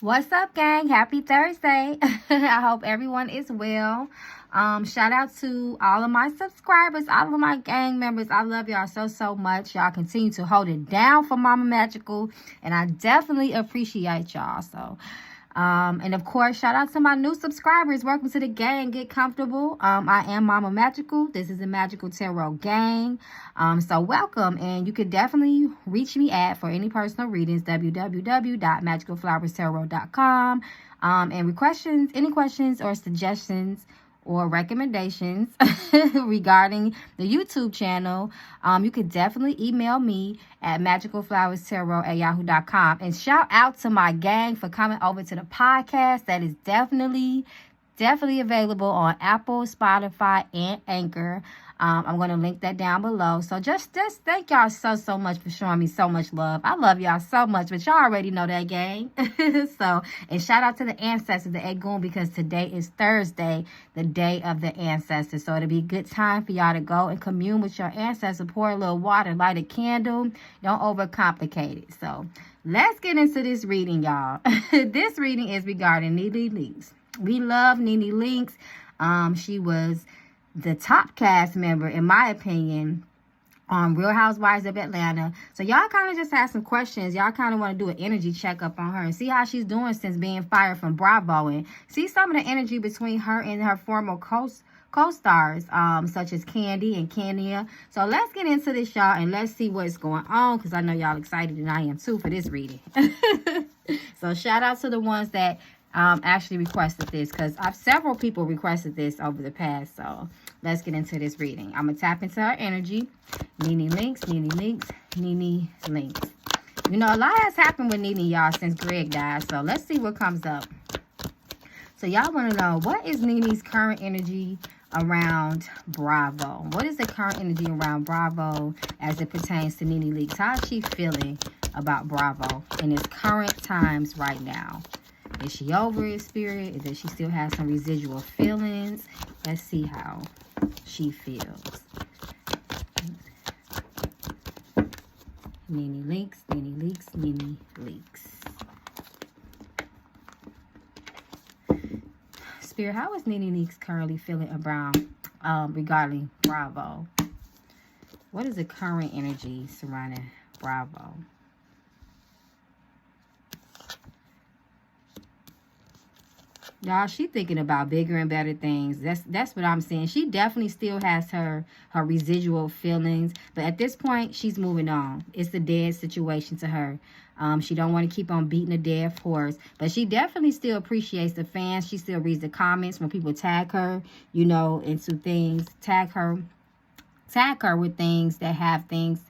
What's up, gang? Happy Thursday. I hope everyone is well. Shout out to all of my subscribers, all of my gang members. I love y'all so much. Y'all continue to hold it down for Mama Magical, and I definitely appreciate y'all. So, and of course, shout out to my new subscribers. Welcome to the gang. Get comfortable. I am Mama Magical. This is the Magical Tarot Gang. So welcome, and you could definitely reach me at for any personal readings, www.magicalflowerstarot.com. And any questions or suggestions or recommendations regarding the YouTube channel, you could definitely email me at magicalflowerstarot@yahoo.com. And shout out to my gang for coming over to the podcast. That is definitely available on Apple, Spotify, and Anchor. I'm going to link that down below. So just thank y'all so much for showing me so much love. I love y'all so much, but y'all already know that, gang. So, and shout out to the ancestors, the Egun, because today is Thursday, the day of the ancestors. So it'll be a good time for y'all to go and commune with your ancestors, pour a little water, light a candle. Don't overcomplicate it. So let's get into this reading, y'all. This reading is regarding NeNe Leakes. We love NeNe Leakes. She was the top cast member, in my opinion, on Real Housewives of Atlanta. So y'all kind of just have some questions. Y'all kind of want to do an energy checkup on her and see how she's doing since being fired from Bravo, and see some of the energy between her and her former co-stars, such as Kandi and Kenya. So let's get into this, y'all, and let's see what's going on, because I know y'all excited, and I am too, for this reading. So shout out to the ones that actually requested this, because several people requested this over the past. So let's get into this reading. I'm gonna tap into her energy. NeNe Leakes, NeNe Leakes, NeNe Leakes. You know, a lot has happened with NeNe, y'all, since Greg died. So let's see what comes up. So y'all want to know, what is NeNe's current energy around Bravo? What is the current energy around Bravo as it pertains to NeNe Leakes? How is she feeling about Bravo in its current times right now? Is she over it, Spirit? Does she still have some residual feelings? Let's see how she feels. NeNe Leakes, NeNe Leakes, NeNe Leakes. Spirit, how is NeNe Leakes currently feeling about regarding Bravo? What is the current energy surrounding Bravo? Y'all, she thinking about bigger and better things. That's what I'm saying. She definitely still has her residual feelings, but at this point, she's moving on. It's a dead situation to her. She don't want to keep on beating a dead horse, but she definitely still appreciates the fans. She still reads the comments when people tag her, you know, into things. Tag her with things that have things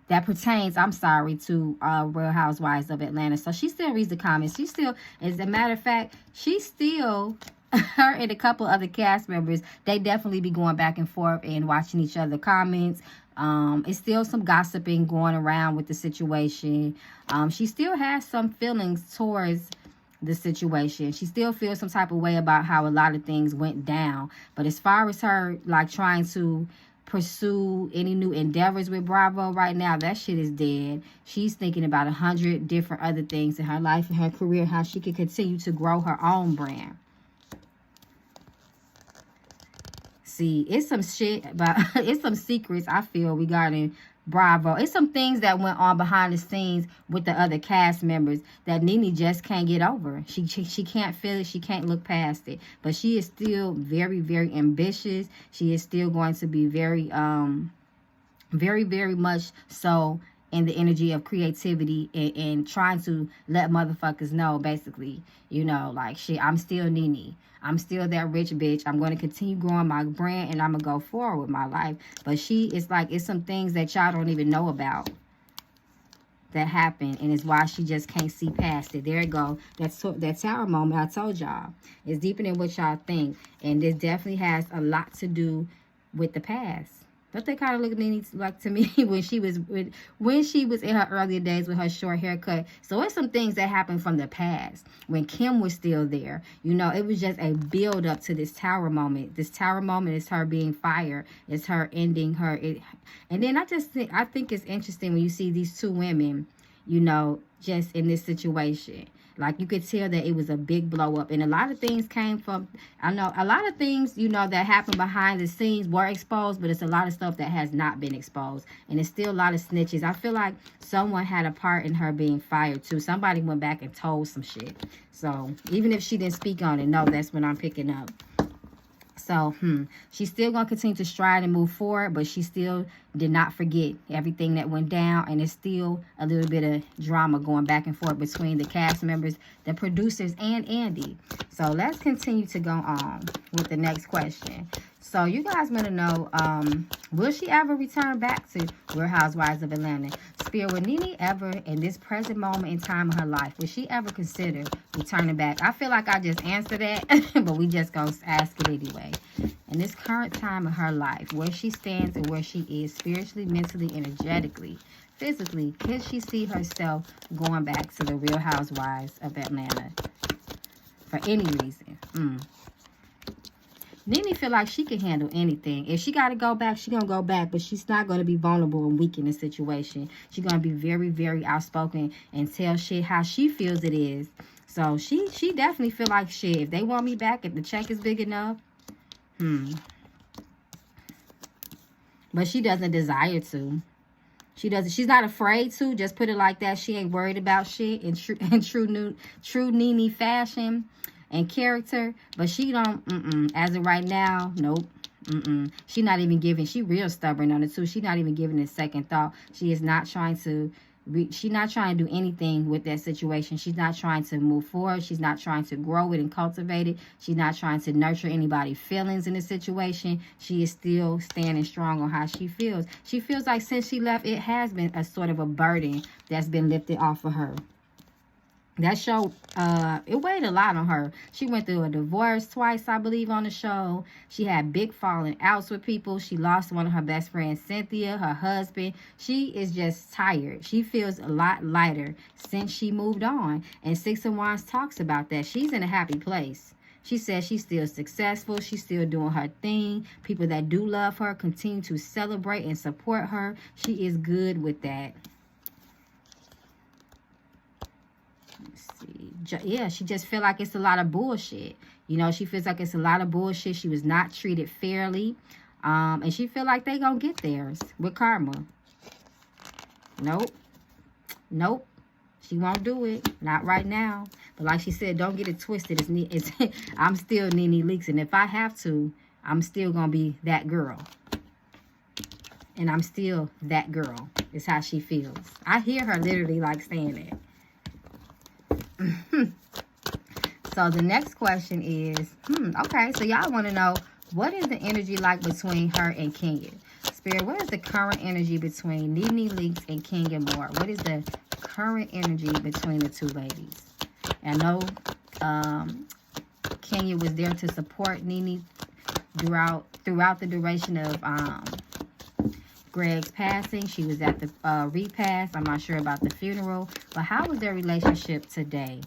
that pertains, to Real Housewives of Atlanta. So she still reads the comments. She still, as a matter of fact, she still, her and a couple other cast members, they definitely be going back and forth and watching each other comments. It's still some gossiping going around with the situation. She still has some feelings towards the situation. She still feels some type of way about how a lot of things went down. But as far as her, like, trying to pursue any new endeavors with Bravo right now, that shit is dead. She's thinking about 100 different other things in her life and her career, how she can continue to grow her own brand. See, it's some shit about it's some secrets, I feel, regarding Bravo. It's some things that went on behind the scenes with the other cast members that NeNe just can't get over. She can't feel it. She can't look past it. But she is still very ambitious. She is still going to be very much so in the energy of creativity and trying to let motherfuckers know, basically, you know, like, shit, I'm still NeNe. I'm still that rich bitch. I'm going to continue growing my brand, and I'm going to go forward with my life. But it's some things that y'all don't even know about that happened, and it's why she just can't see past it. There you go. That tower moment I told y'all is deeper than what y'all think, and this definitely has a lot to do with the past. Don't they kind of look at NeNe like, to me, when she was in her earlier days with her short haircut? So it's some things that happened from the past when Kim was still there. You know, it was just a build up to this tower moment. This tower moment is her being fired. It's her ending her. And then I think it's interesting when you see these two women, you know, just in this situation. Like, you could tell that it was a big blow up. And a lot of things came from, I know, a lot of things, you know, that happened behind the scenes were exposed, but it's a lot of stuff that has not been exposed. And it's still a lot of snitches. I feel like someone had a part in her being fired, too. Somebody went back and told some shit. So, even if she didn't speak on it, no, that's what I'm picking up. So, she's still going to continue to stride and move forward, but she still did not forget everything that went down, and it's still a little bit of drama going back and forth between the cast members, the producers, and Andy. So, let's continue to go on with the next question. So, you guys want to know, will she ever return back to Real Housewives of Atlanta? Spirit, will Nene ever, in this present moment in time of her life, will she ever consider returning back? I feel like I just answered that, but we just going to ask it anyway. In this current time of her life, where she stands and where she is spiritually, mentally, energetically, physically, can she see herself going back to the Real Housewives of Atlanta for any reason? Nene feel like she can handle anything. If she got to go back, she going to go back. But she's not going to be vulnerable and weak in this situation. She's going to be very, very outspoken and tell shit how she feels it is. So she definitely feel like shit. If they want me back, if the check is big enough. But she doesn't desire to. She doesn't. She's not afraid to. Just put it like that. She ain't worried about shit in true Nene fashion and character, but she don't, as of right now, nope, she not even giving, she real stubborn on it too, she not even giving a second thought. She is not trying to, she's not trying to do anything with that situation. She's not trying to move forward. She's not trying to grow it and cultivate it. She's not trying to nurture anybody's feelings in the situation. She is still standing strong on how she feels. She feels like since she left, it has been a sort of a burden that's been lifted off of her. That show, it weighed a lot on her. She went through a divorce twice, I believe, on the show. She had big falling outs with people. She lost one of her best friends, Cynthia, her husband. She is just tired. She feels a lot lighter since she moved on. And Six of Wands talks about that. She's in a happy place. She says she's still successful. She's still doing her thing. People that do love her continue to celebrate and support her. She is good with that. Yeah, she just feel like it's a lot of bullshit. You know, she feels like it's a lot of bullshit. She was not treated fairly. And she feel like they gonna get theirs with karma. Nope. Nope. She won't do it. Not right now. But like she said, don't get it twisted. I'm still Nene Leakes. And if I have to, I'm still gonna be that girl. And I'm still that girl. Is how she feels. I hear her literally like saying that. So the next question is, okay, so y'all want to know, what is the energy like between her and Kenya? Spirit, what is the current energy between Nene Leakes and Kenya Moore? What is the current energy between the two ladies? I know Kenya was there to support Nene throughout the duration of Greg's passing. She was at the repast. I'm not sure about the funeral. But how was their relationship today?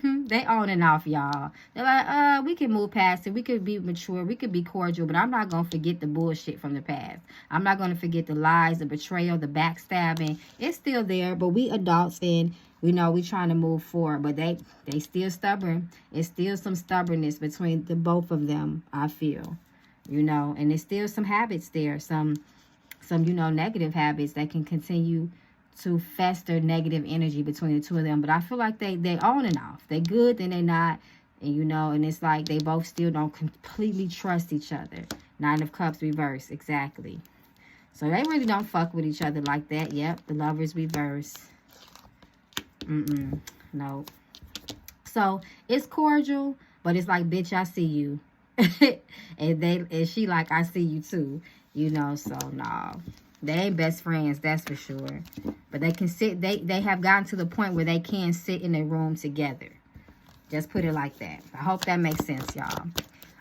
They on and off, y'all. They're like, we can move past it. We could be mature. We could be cordial. But I'm not going to forget the bullshit from the past. I'm not going to forget the lies, the betrayal, the backstabbing. It's still there. But we adults, and we know we trying to move forward. But they still stubborn. It's still some stubbornness between the both of them, I feel. You know, and there's still some habits there. Some you know, negative habits that can continue to fester negative energy between the two of them. But I feel like they on and off. They good, then they not. And you know, and it's like they both still don't completely trust each other. Nine of Cups reverse, exactly. So they really don't fuck with each other like that. Yep, the Lovers reverse. No. So it's cordial, but it's like, bitch, I see you. and she like, I see you too. You know, so no. They ain't best friends, that's for sure. But they can sit, they have gotten to the point where they can sit in a room together. Just put it like that. I hope that makes sense, y'all.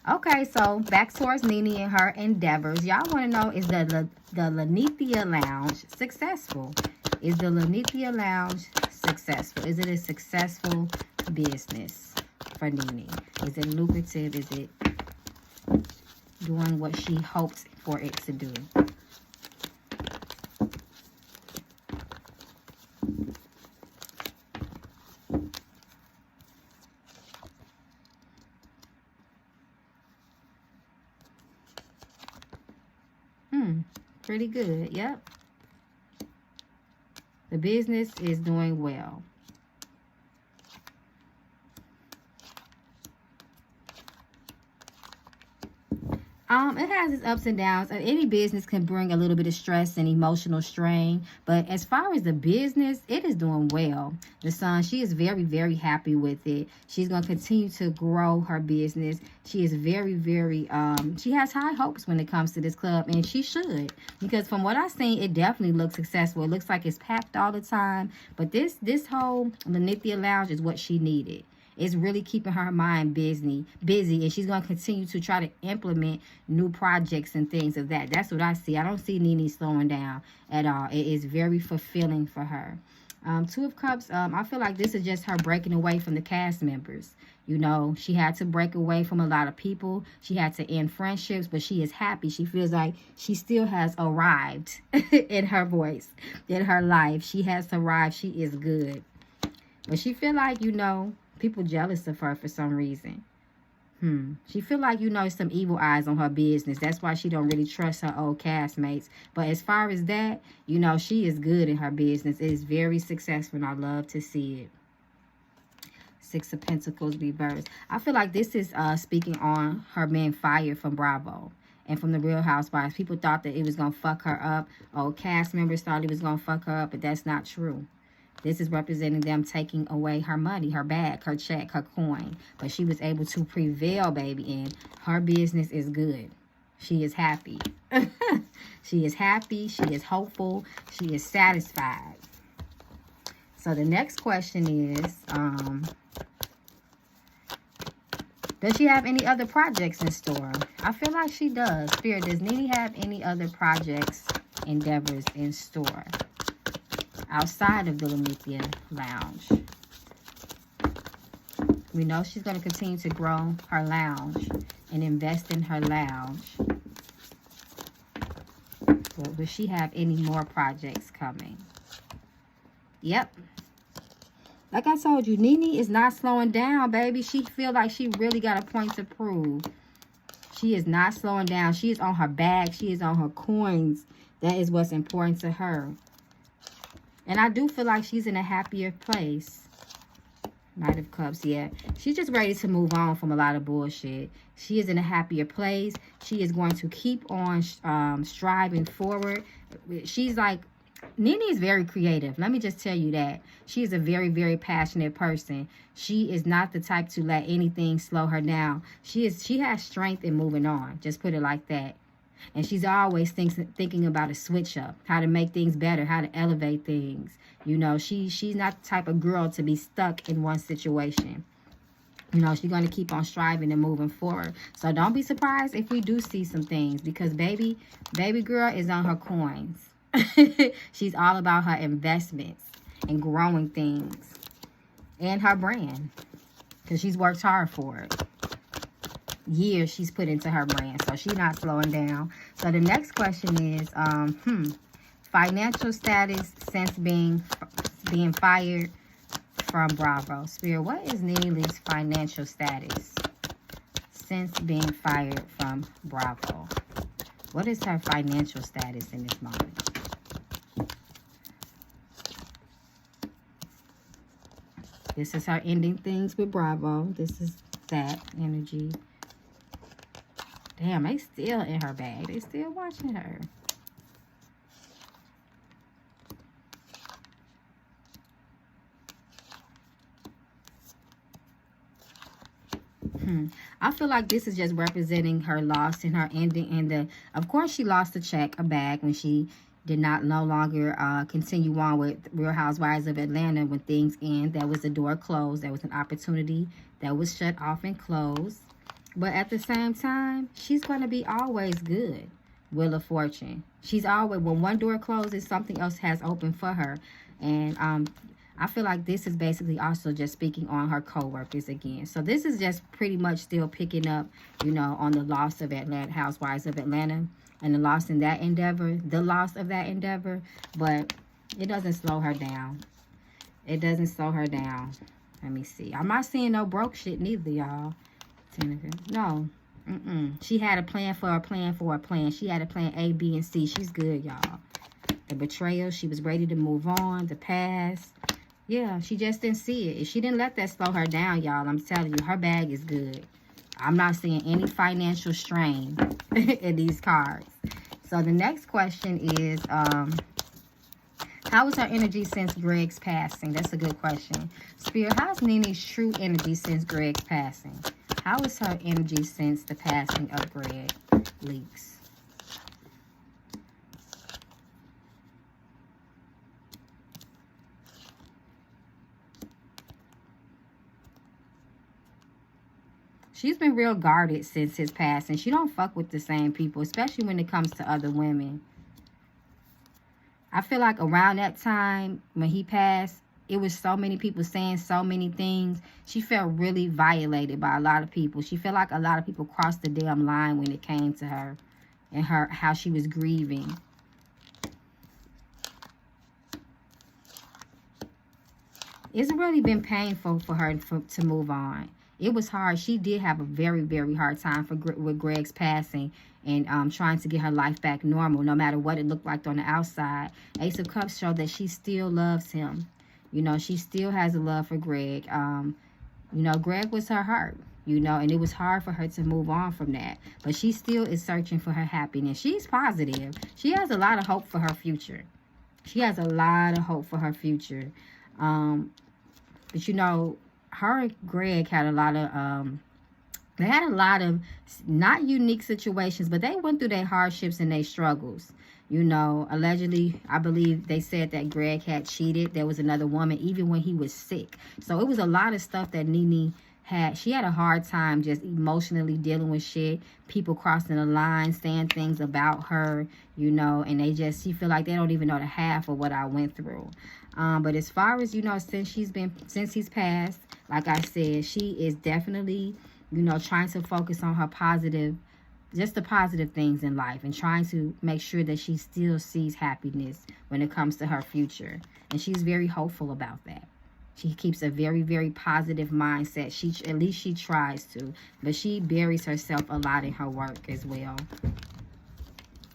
Okay, so back towards Nene and her endeavors. Y'all want to know, is the Lanithia Lounge successful? Is the Lanithia Lounge successful? Is it a successful business for Nene? Is it lucrative? Is it doing what she hoped for it to do? Pretty good. Yep. The business is doing well. It has its ups and downs. Any business can bring a little bit of stress and emotional strain. But as far as the business, it is doing well. The Sun, she is very, very happy with it. She's going to continue to grow her business. She is very, very, she has high hopes when it comes to this club. And she should. Because from what I've seen, it definitely looks successful. It looks like it's packed all the time. But this whole Lenithia Lounge is what she needed. It's really keeping her mind busy, and she's going to continue to try to implement new projects and things of that. That's what I see. I don't see Nene slowing down at all. It is very fulfilling for her. Two of Cups, I feel like this is just her breaking away from the cast members. You know, she had to break away from a lot of people. She had to end friendships, but she is happy. She feels like she still has arrived in her voice, in her life. She has arrived. She is good. But she feel like, you know, people jealous of her for some reason. She feel like, you know, some evil eyes on her business. That's why she don't really trust her old castmates. But as far as that, you know, she is good in her business. It is very successful, and I love to see it. Six of Pentacles reversed. I feel like this is speaking on her being fired from Bravo and from the Real Housewives. People thought that it was going to fuck her up. Old cast members thought it was going to fuck her up, but that's not true. This is representing them taking away her money, her bag, her check, her coin. But she was able to prevail, baby, and her business is good. She is happy. She is happy. She is hopeful. She is satisfied. So the next question is, does she have any other projects in store? I feel like she does. Spirit, does Nene have any other projects, endeavors in store outside of the Lenithia Lounge? We know she's going to continue to grow her lounge and invest in her lounge. But will she have any more projects coming? Yep. Like I told you, Nene is not slowing down, baby. She feel like she really got a point to prove. She is not slowing down. She is on her bag. She is on her coins. That is what's important to her. And I do feel like she's in a happier place. Knight of Cups, yeah. She's just ready to move on from a lot of bullshit. She is in a happier place. She is going to keep on striving forward. She's like, Nene is very creative. Let me just tell you that. She is a very, very passionate person. She is not the type to let anything slow her down. She has strength in moving on. Just put it like that. And she's always thinking about a switch up, how to make things better, how to elevate things. You know, she's not the type of girl to be stuck in one situation. You know, she's going to keep on striving and moving forward. So don't be surprised if we do see some things, because baby girl is on her coins. She's all about her investments and growing things and her brand, because she's worked hard for it. Years she's put into her brand, so she's not slowing down. So the next question is financial status since being fired from Bravo. Spirit, what is Nene Leakes' financial status since being fired from Bravo? What is her financial status in this moment? This is her ending things with Bravo. This is that energy. Damn, they still in her bag. They still watching her. I feel like this is just representing her loss and her ending. And of course, she lost a check, a bag, when she did not no longer continue on with Real Housewives of Atlanta. When things end, that was the door closed. That was an opportunity that was shut off and closed. But at the same time, she's going to be always good. Wheel of Fortune. She's always, when one door closes, something else has opened for her. And I feel like this is basically also just speaking on her co-workers again. So this is just pretty much still picking up, you know, on the loss of Atlanta, Housewives of Atlanta, and the loss in that endeavor, the loss of that endeavor. But it doesn't slow her down. It doesn't slow her down. Let me see. I'm not seeing no broke shit neither, y'all. No. She had a plan for a plan for a plan. She had a plan A, B, and C. She's good, y'all. The betrayal, she was ready to move on. The past, yeah, she just didn't see it. She didn't let that slow her down, y'all. I'm telling you, her bag is good. I'm not seeing any financial strain in these cards. So the next question is, how is her energy since Greg's passing? That's a good question. Spirit, how's Nene's true energy since Greg's passing? How is her energy since the passing of Greg Leaks? She's been real guarded since his passing. She don't fuck with the same people, especially when it comes to other women. I feel like around that time when he passed, it was so many people saying so many things. She felt really violated by a lot of people. She felt like a lot of people crossed the damn line when it came to her and how she was grieving. It's really been painful for her to move on. It was hard. She did have a very, very hard time with Greg's passing and trying to get her life back normal, no matter what it looked like on the outside. Ace of Cups showed that she still loves him. You know, she still has a love for Greg. You know, Greg was her heart, you know, and it was hard for her to move on from that. But she still is searching for her happiness. She's positive. She has a lot of hope for her future. She has a lot of hope for her future. But, you know, her and Greg had a lot of, they had a lot of not unique situations, but they went through their hardships and their struggles. You know, allegedly, I believe they said that Greg had cheated. There was another woman, even when he was sick. So it was a lot of stuff that Nene had. She had a hard time just emotionally dealing with shit. People crossing the line, saying things about her, you know, and she feel like they don't even know the half of what I went through. But as far as, you know, since he's passed, like I said, she is definitely, you know, trying to focus on her positive, just the positive things in life, and trying to make sure that she still sees happiness when it comes to her future. And she's very hopeful about that. She keeps a very, very positive mindset. At least she tries to. But she buries herself a lot in her work as well.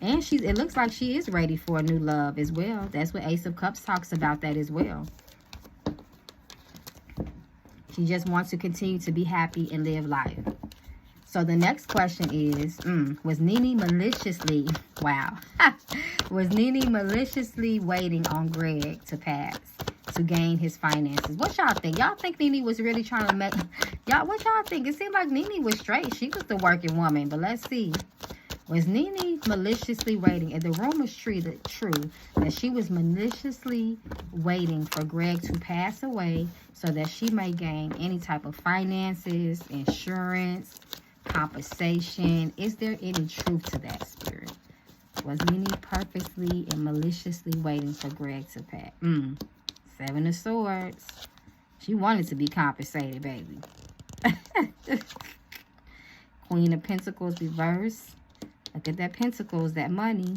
And it looks like she is ready for a new love as well. That's what Ace of Cups talks about that as well. She just wants to continue to be happy and live life. So the next question is, was Nene maliciously, was Nene maliciously waiting on Greg to pass to gain his finances? What y'all think? Y'all think Nene was really trying to make, what y'all think? It seemed like Nene was straight. She was the working woman, but let's see. Was Nene maliciously waiting? And the rumors true that she was maliciously waiting for Greg to pass away so that she may gain any type of finances, insurance, compensation. Is there any truth to that, Spirit? Was Nene purposely and maliciously waiting for Greg to pass? Seven of Swords. She wanted to be compensated, baby. Queen of Pentacles reverse. Look at that Pentacles, that money.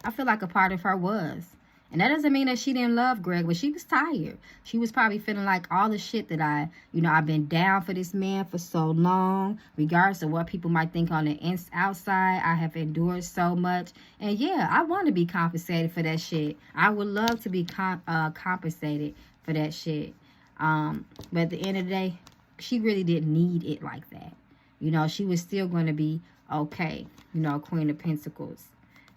I feel like a part of her was. And that doesn't mean that she didn't love Greg, but she was tired. She was probably feeling like all the shit that I've been down for this man for so long, regardless of what people might think on the outside. I have endured so much. And yeah, I want to be compensated for that shit. I would love to be compensated for that shit. But at the end of the day, she really didn't need it like that. You know, she was still going to be okay. You know, Queen of Pentacles.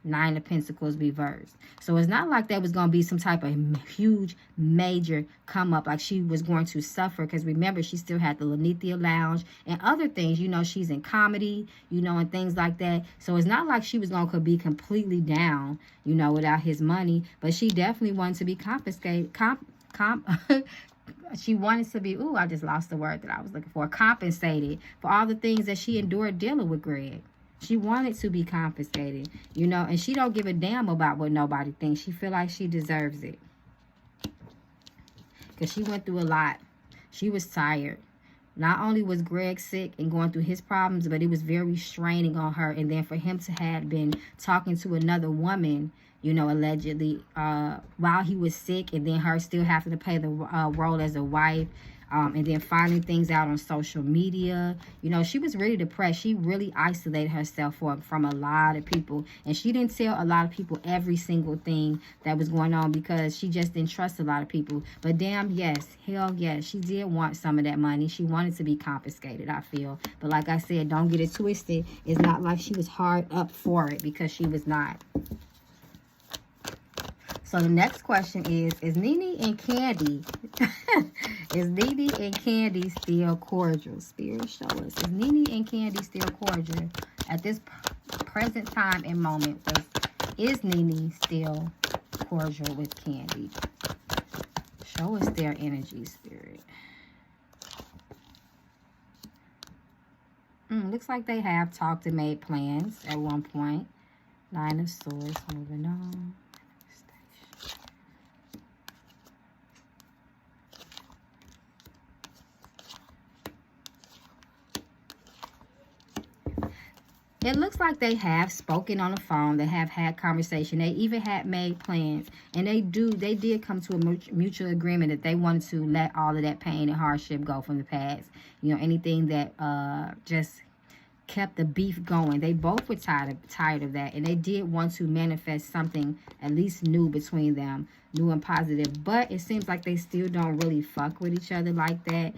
Nine of Pentacles reversed. So it's not like that was going to be some type of huge, major come up, like she was going to suffer. Because remember, she still had the Lanithia Lounge and other things. You know, she's in comedy, you know, and things like that. So it's not like she was going to be completely down, you know, without his money. But she definitely wanted to be confiscated. She wanted to be, I just lost the word that I was looking for. Compensated for all the things that she endured dealing with Greg. She wanted to be confiscated, you know, and she don't give a damn about what nobody thinks. She feel like she deserves it. Because she went through a lot. She was tired. Not only was Greg sick and going through his problems, but it was very straining on her. And then for him to have been talking to another woman, you know, allegedly, while he was sick, and then her still having to play the role as a wife, and then finding things out on social media. You know, she was really depressed. She really isolated herself from a lot of people, and she didn't tell a lot of people every single thing that was going on because she just didn't trust a lot of people. But damn, yes, hell yes, she did want some of that money. She wanted to be confiscated, I feel. But like I said, don't get it twisted. It's not like she was hard up for it, because she was not. So the next question is Nene and Kandi, is Nene and Kandi still cordial? Spirit, show us. Is Nene and Kandi still cordial at this present time and moment? Is Nene still cordial with Kandi? Show us their energy, Spirit. Looks like they have talked and made plans at one point. Nine of Swords, moving on. It looks like they have spoken on the phone. They have had conversation. They even had made plans. And they did come to a mutual agreement that they wanted to let all of that pain and hardship go from the past. You know, anything that just kept the beef going. They both were tired of that. And they did want to manifest something at least new between them. New and positive. But it seems like they still don't really fuck with each other like that.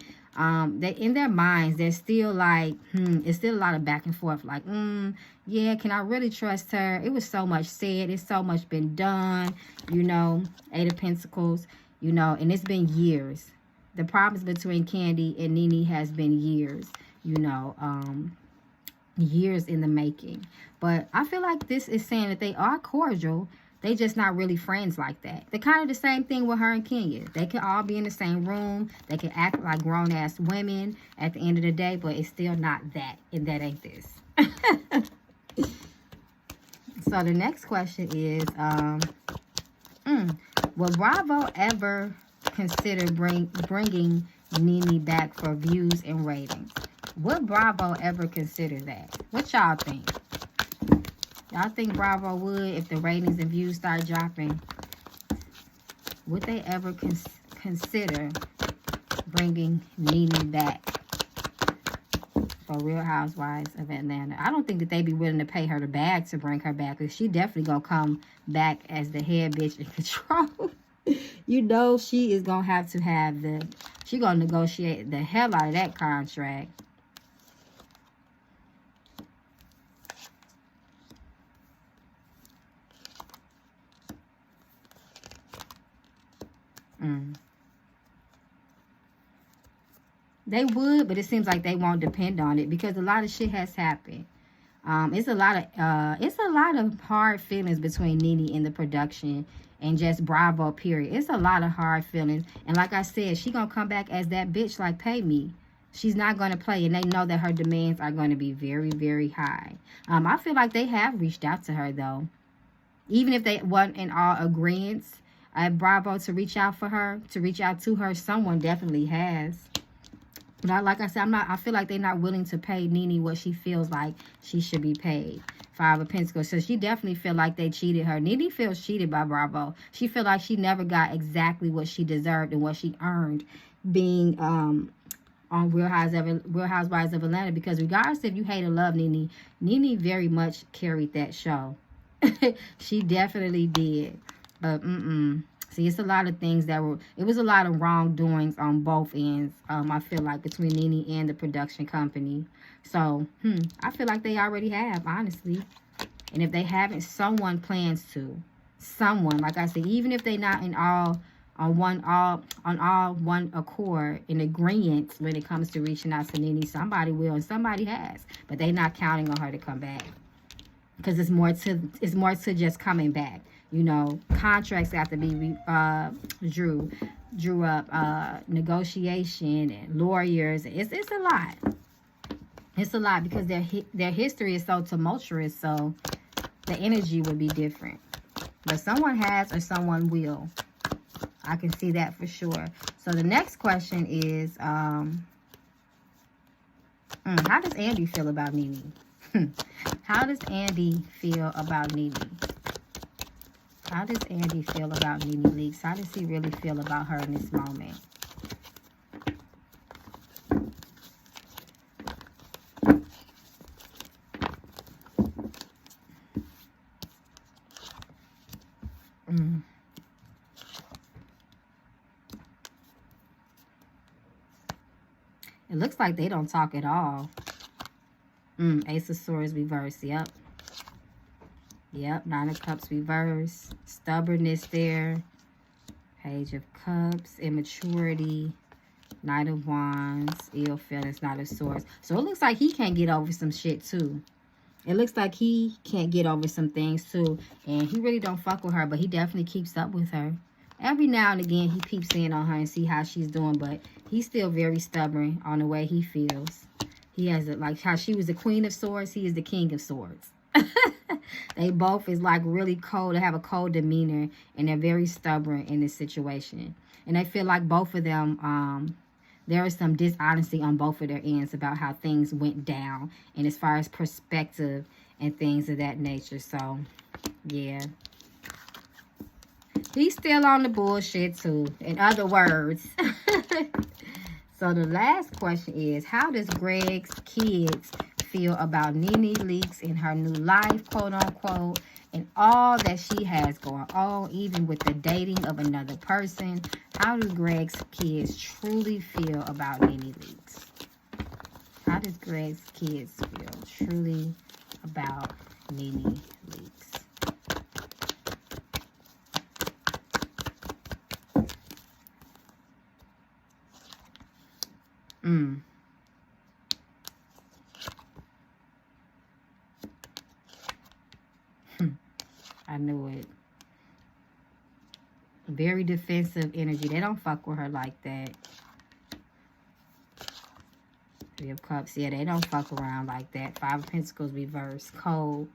They, in their minds, they're still like, it's still a lot of back and forth. Like, yeah, can I really trust her? It was so much said. It's so much been done, you know. Eight of Pentacles, you know, and it's been years. The problems between Kandi and Nene has been years, you know, years in the making. But I feel like this is saying that they are cordial. They just not really friends like that. They're kind of the same thing with her and Kenya. They can all be in the same room. They can act like grown-ass women at the end of the day, but it's still not that. And that ain't this. So the next question is, will Bravo ever consider bringing Nene back for views and ratings? Would Bravo ever consider that? What y'all think? Y'all think Bravo would, if the ratings and views start dropping? Would they ever consider bringing Nene back for Real Housewives of Atlanta? I don't think that they'd be willing to pay her the bag to bring her back, because she definitely gonna come back as the head bitch in control. You know, she is gonna have the, she gonna negotiate the hell out of that contract. They would, but it seems like they won't depend on it, because a lot of shit has happened. It's a lot of hard feelings between Nene and the production and just Bravo, period. It's a lot of hard feelings. And like I said, she gonna come back as that bitch, like, pay me. She's not gonna play, and they know that her demands are gonna be very, very high. I feel like they have reached out to her, though. Even if they weren't in all agreement at Bravo to reach out for her, to reach out to her, someone definitely has. But like I said, I feel like they're not willing to pay Nene what she feels like she should be paid. Five of Pentacles. So she definitely feel like they cheated her. Nene feels cheated by Bravo. She feel like she never got exactly what she deserved and what she earned being on Real Housewives of Atlanta. Because regardless if you hate or love Nene, Nene very much carried that show. She definitely did. But see, it's a lot of things that were, it was a lot of wrongdoings on both ends, I feel like, between Nene and the production company. So, I feel like they already have, honestly. And if they haven't, someone plans to. Someone, like I said, even if they're not in on one accord, in agreement when it comes to reaching out to Nene, somebody will, and somebody has. But they're not counting on her to come back. Because it's more to just coming back. You know, contracts have to be drew up, negotiation and lawyers. It's a lot. It's a lot, because their history is so tumultuous. So the energy would be different. But someone has, or someone will. I can see that for sure. So the next question is, how does Andy feel about Nene? How does Andy feel about Nene? How does Andy feel about Nene Leakes? How does he really feel about her in this moment? It looks like they don't talk at all. Ace of Swords reverse. Yep. Yep. Nine of Cups reverse. Stubbornness there. Page of Cups. Immaturity. Knight of Wands. Ill feelings. Knight of Swords. So it looks like he can't get over some shit too. It looks like he can't get over some things too. And he really don't fuck with her, but he definitely keeps up with her. Every now and again, he peeps in on her and see how she's doing, but he's still very stubborn on the way he feels. He has, like, how she was the Queen of Swords, he is the King of Swords. They both is, like, really cold. They have a cold demeanor, and they're very stubborn in this situation. And I feel like both of them, there is some dishonesty on both of their ends about how things went down, and as far as perspective and things of that nature. So, yeah. He's still on the bullshit, too. In other words. So, the last question is, how does Greg's kids feel about Nene Leakes in her new life, quote unquote, and all that she has going on, even with the dating of another person? How do Greg's kids truly feel about Nene Leakes? How does Greg's kids feel truly about Nene Leakes? I knew it. Very defensive energy. They don't fuck with her like that. Three of Cups. Yeah, they don't fuck around like that. Five of Pentacles reverse. Cold.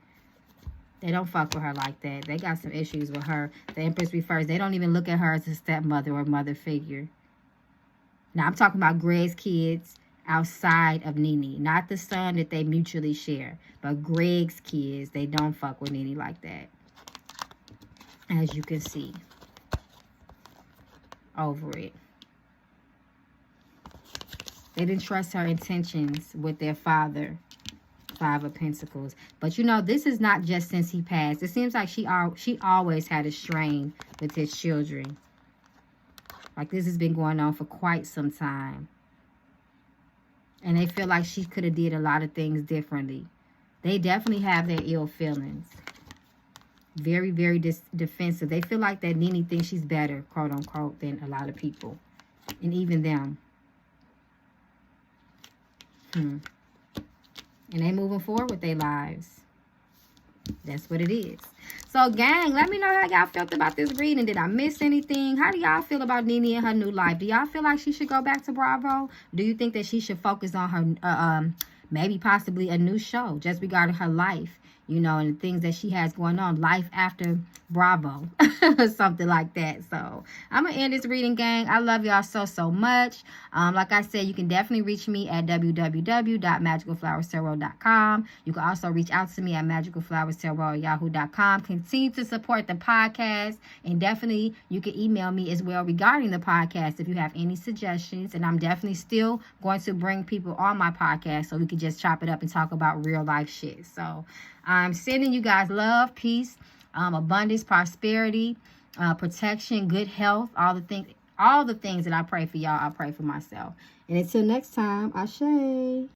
They don't fuck with her like that. They got some issues with her. The Empress reverse. They don't even look at her as a stepmother or mother figure. Now, I'm talking about Greg's kids outside of Nene. Not the son that they mutually share. But Greg's kids, they don't fuck with Nene like that. As you can see. Over it. They didn't trust her intentions with their father. Five of Pentacles. But you know, this is not just since he passed. It seems like she always had a strain with his children. Like this has been going on for quite some time. And they feel like she could have did a lot of things differently. They definitely have their ill feelings. Very, very defensive. They feel like that Nene thinks she's better, quote unquote, than a lot of people. And even them. And they moving forward with their lives. That's what it is. So, gang, let me know how y'all felt about this reading. Did I miss anything? How do y'all feel about Nene and her new life? Do y'all feel like she should go back to Bravo? Do you think that she should focus on her, maybe possibly a new show just regarding her life? You know, and the things that she has going on. Life after Bravo. Something like that. So, I'm going to end this reading, gang. I love y'all so, so much. Like I said, you can definitely reach me at www.magicalflowerstarot.com. You can also reach out to me at magicalflowerstarot@yahoo.com. Continue to support the podcast. And definitely, you can email me as well regarding the podcast if you have any suggestions. And I'm definitely still going to bring people on my podcast so we can just chop it up and talk about real life shit. So, I'm sending you guys love, peace, abundance, prosperity, protection, good health, all the things that I pray for y'all, I pray for myself. And until next time, Ashe.